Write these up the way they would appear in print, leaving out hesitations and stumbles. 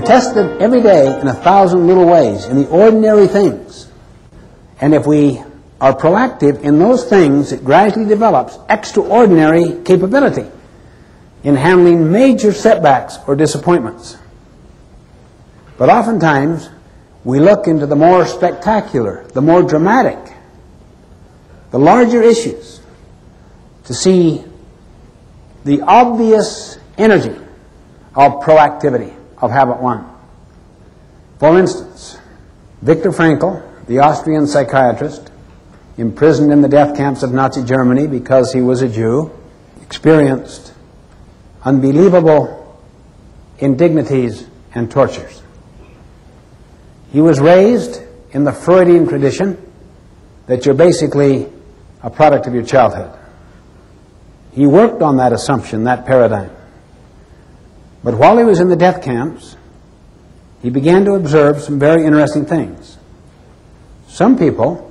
We're tested every day in 1,000 little ways, in the ordinary things. And if we are proactive in those things, it gradually develops extraordinary capability in handling major setbacks or disappointments. But oftentimes, we look into the more spectacular, the more dramatic, the larger issues to see the obvious energy of proactivity, of habit one. For instance, Viktor Frankl, the Austrian psychiatrist, imprisoned in the death camps of Nazi Germany because he was a Jew, experienced unbelievable indignities and tortures. He was raised in the Freudian tradition that you're basically a product of your childhood. He worked on that assumption, that paradigm. But while he was in the death camps, he began to observe some very interesting things. Some people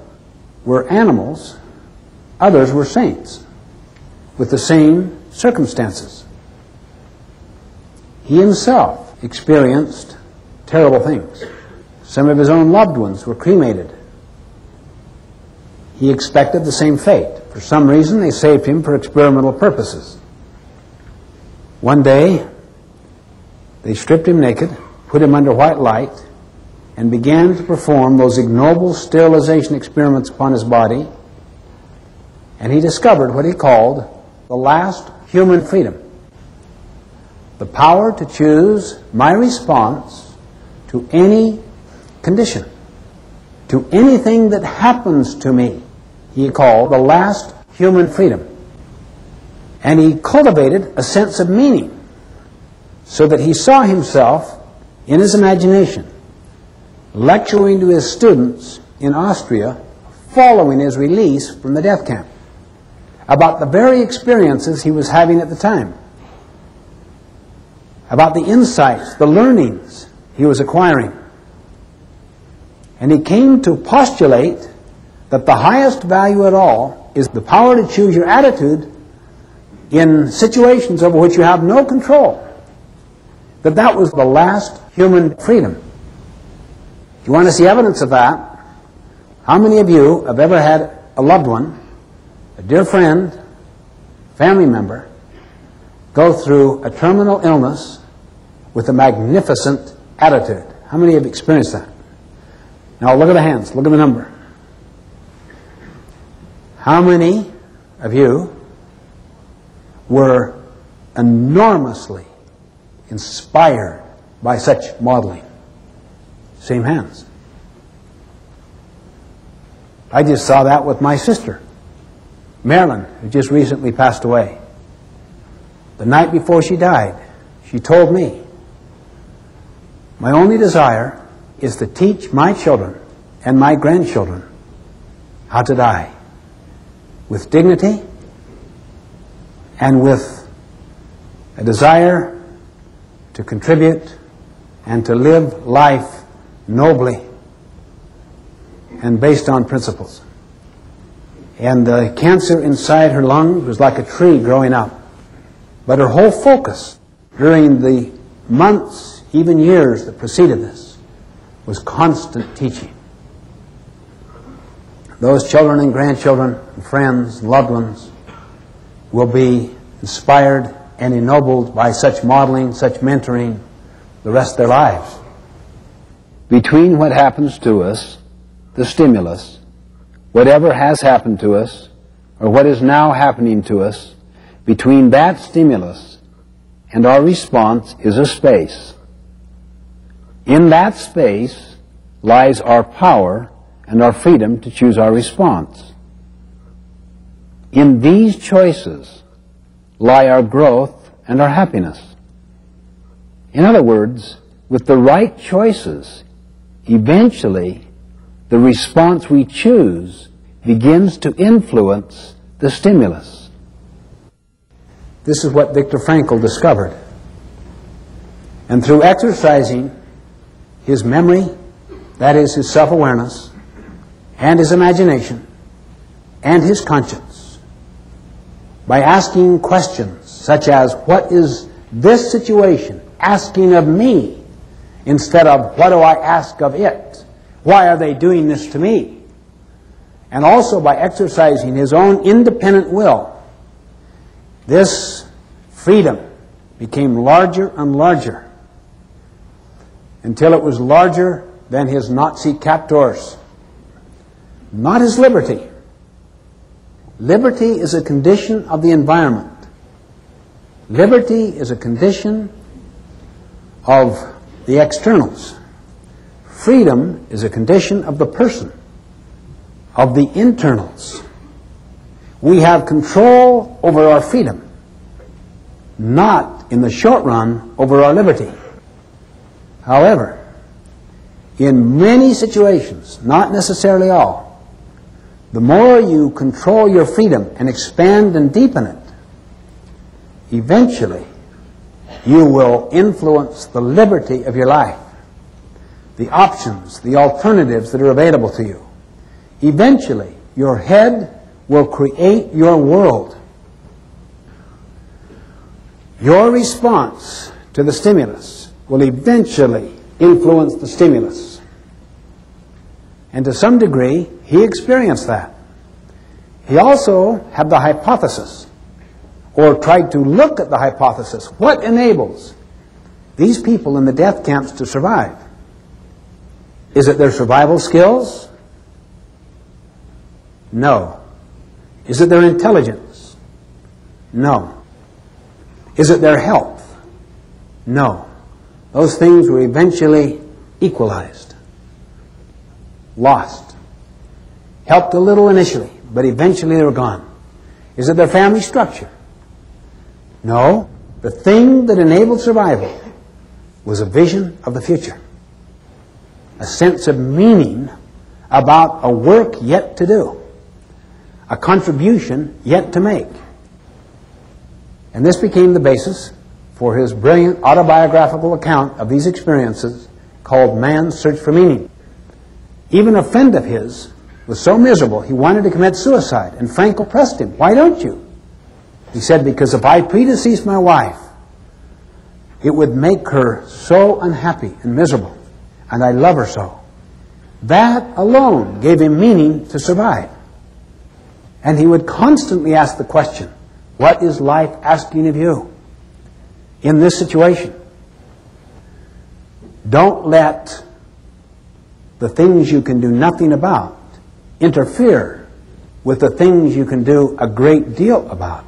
were animals, others were saints, with the same circumstances. He himself experienced terrible things. Some of his own loved ones were cremated. He expected the same fate. For some reason, they saved him for experimental purposes. One day, they stripped him naked, put him under white light, and began to perform those ignoble sterilization experiments upon his body, and he discovered what he called the last human freedom. The power to choose my response to any condition, to anything that happens to me, he called the last human freedom. And he cultivated a sense of meaning, so that he saw himself in his imagination lecturing to his students in Austria following his release from the death camp about the very experiences he was having at the time, about the insights, the learnings he was acquiring. And he came to postulate that the highest value at all is the power to choose your attitude in situations over which you have no control. That was the last human freedom. If you want to see evidence of that, how many of you have ever had a loved one, a dear friend, family member, go through a terminal illness with a magnificent attitude? How many have experienced that? Now look at the hands, look at the number. How many of you were enormously inspired by such modeling? Same hands. I just saw that with my sister, Marilyn, who just recently passed away. The night before she died, she told me, my only desire is to teach my children and my grandchildren how to die with dignity and with a desire to contribute and to live life nobly and based on principles. And the cancer inside her lung was like a tree growing up. But her whole focus during the months, even years that preceded this, was constant teaching. Those children and grandchildren and friends and loved ones will be inspired and ennobled by such modeling, such mentoring the rest of their lives. Between what happens to us, the stimulus, whatever has happened to us, or what is now happening to us, between that stimulus and our response is a space. In that space lies our power and our freedom to choose our response. In these choices lie our growth and our happiness. In other words, with the right choices, eventually the response we choose begins to influence the stimulus. This is what Viktor Frankl discovered. And through exercising his memory, that is his self-awareness, and his imagination, and his conscience, by asking questions such as, what is this situation asking of me instead of what do I ask of it? Why are they doing this to me? And also by exercising his own independent will, this freedom became larger and larger until it was larger than his Nazi captors. Not his liberty. Liberty is a condition of the environment. Liberty is a condition of the externals. Freedom is a condition of the person, of the internals. We have control over our freedom, not in the short run over our liberty. However, in many situations, not necessarily all, the more you control your freedom and expand and deepen it, eventually you will influence the liberty of your life, the options, the alternatives that are available to you. Eventually, your head will create your world. Your response to the stimulus will eventually influence the stimulus. And to some degree, he experienced that. He also had the hypothesis, or tried to look at the hypothesis. What enables these people in the death camps to survive? Is it their survival skills? No. Is it their intelligence? No. Is it their health? No. Those things were eventually equalized, lost. Helped a little initially, but eventually they were gone. Is it their family structure? No. The thing that enabled survival was a vision of the future, a sense of meaning about a work yet to do, a contribution yet to make. And this became the basis for his brilliant autobiographical account of these experiences called Man's Search for Meaning. Even a friend of his was so miserable he wanted to commit suicide, and Frankel pressed him, "Why don't you?" He said, "Because if I predeceased my wife, it would make her so unhappy and miserable, and I love her so." That alone gave him meaning to survive. And he would constantly ask the question, what is life asking of you in this situation? Don't let the things you can do nothing about interfere with the things you can do a great deal about.